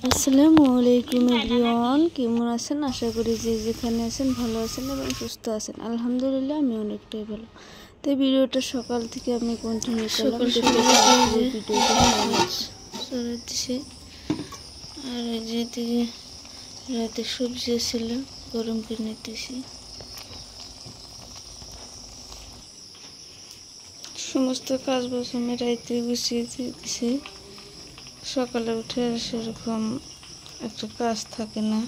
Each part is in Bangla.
আসসালামু আলাইকুম এভরিওয়ান, কেমন আছেন? আশা করি যে যেখানে আছেন ভালো আছেন এবং সুস্থ আছেন। আলহামদুলিল্লাহ আমি অনেকটাই ভালো। তো ভিডিওটা সকাল থেকে আমি কন্টিনিউ করলাম। দিছে আর যেদিকে রাতে সবজি ছিল গরম করে নিতেছি। সমস্ত কাজ বাজ আমি রাইতে গুছিয়ে দিয়েছি। সকালে উঠে সেরকম একটা কাজ থাকে না।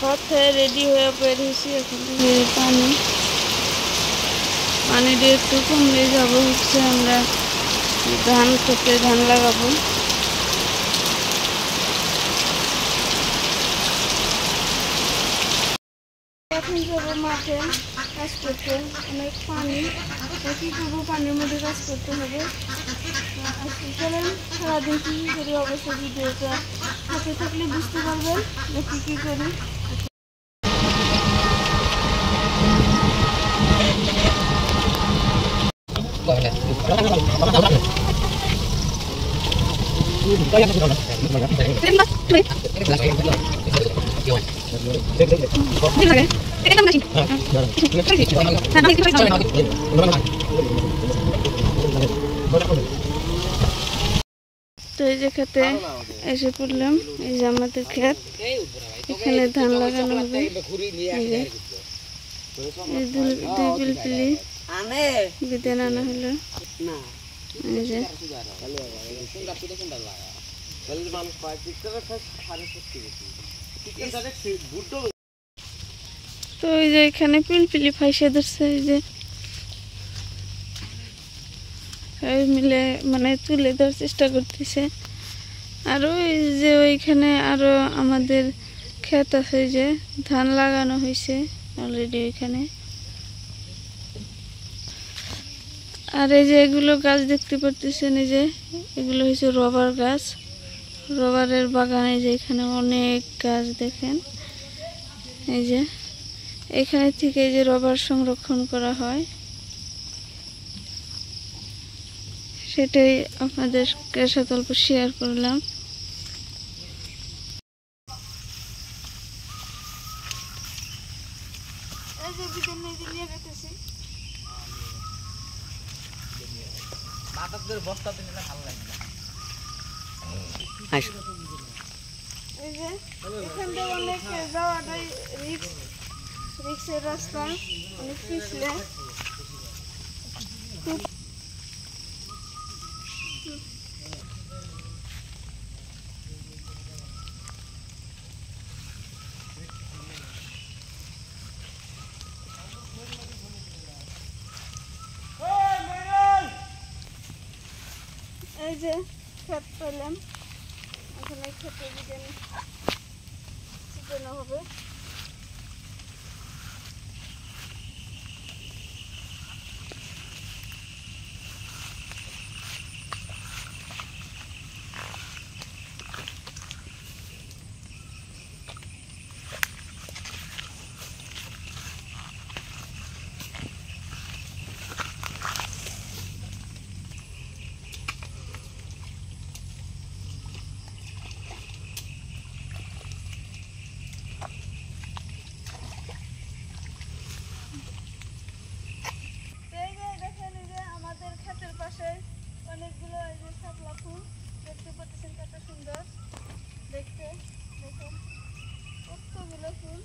ভাত খেয়ে রেডি হয়ে বের হয়েছি। এখন পানি দিয়ে একটু কমলে যাবো হচ্ছে আমরা ধান খেতে, ধান লাগাবো। এখন যাবো মাঠে কাজ করতে, অনেক পানি, কি করবো, পানির মধ্যে কাজ করতে হবে। চলেন সারাদিন কী কী করি অবশ্যই ভিডিওটা হাতে থাকলে বুঝতে পারবেন যে কী কী করি। তো এই যে খেতে এসে পড়লাম, এই যে আমাদের ক্ষেত, এখানে ধান লাগানো হবে। এই দুই পিলপিলি বিদেন আনা হলো। এই যে তো এই যে এখানে পিলপিলি ফাইসে ধরছে, এই যে মিলে মানে তুলে দেওয়ার চেষ্টা করতেছে। আরও এই যে ওইখানে আরো আমাদের ক্ষেত আছে, যে ধান লাগানো হয়েছে অলরেডি ওইখানে। আর এই যে এগুলো গাছ দেখতে পারতেছেন, এই যে এগুলো হয়েছে রবার গাছ, রবারের বাগানে। যে এখানে অনেক গাছ দেখেন, এই যে এখানে থেকে এই যে রবার সংরক্ষণ করা হয়, সেটাই আপনাদের সাথে অল্প শেয়ার করলাম। রিক্সের রাস্তা অনেক পিছলে, এই যে ক্ষেত পেলাম, এখানে খেতে ছিটানো হবে। অনেকগুলো এই যে শাপলা ফুল দেখতে পাচ্ছেন, কত সুন্দর দেখতে। দেখুন কতগুলো ফুল,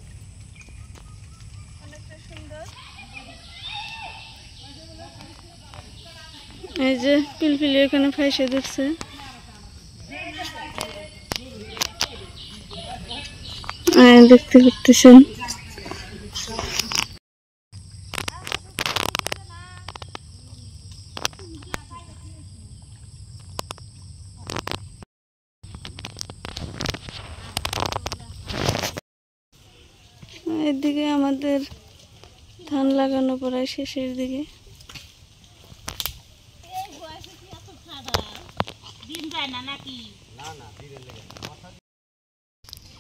অনেকটা সুন্দর। এই যে পিলপিলি এখানে ফাইসে দেখছে, দেখতে পাচ্ছেন। এদিকে আমাদের ধান লাগানো প্রায় শেষের দিকে।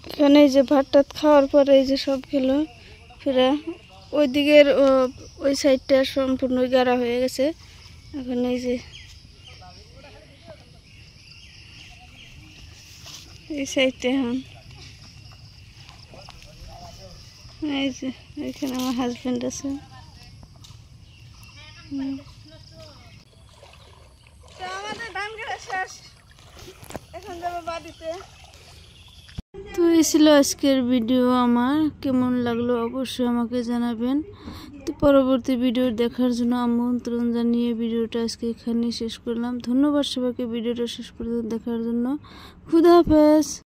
এখানে এই যে ভাত টাত খাওয়ার পরে এই যে সব খেলো, ফিরে ওই দিকের ওই সাইডটা সম্পূর্ণ গাড়া হয়ে গেছে। এখন এই যে এই সাইডটা এখন এই যে এখানে আমার হাজবেন্ড আছে। তো আমাদের ধান কাটা শেষ, এখন যাবো বাড়িতে। তো এই ছিল আজকের ভিডিও। আমার কেমন লাগলো অবশ্যই আমাকে জানাবেন। তো পরবর্তী ভিডিও দেখার জন্য আমন্ত্রণ জানিয়ে ভিডিওটা আজকে এখানে শেষ করলাম। ধন্যবাদ সবাইকে ভিডিওটা শেষ পর্যন্ত দেখার জন্য। খুদা হাফেজ।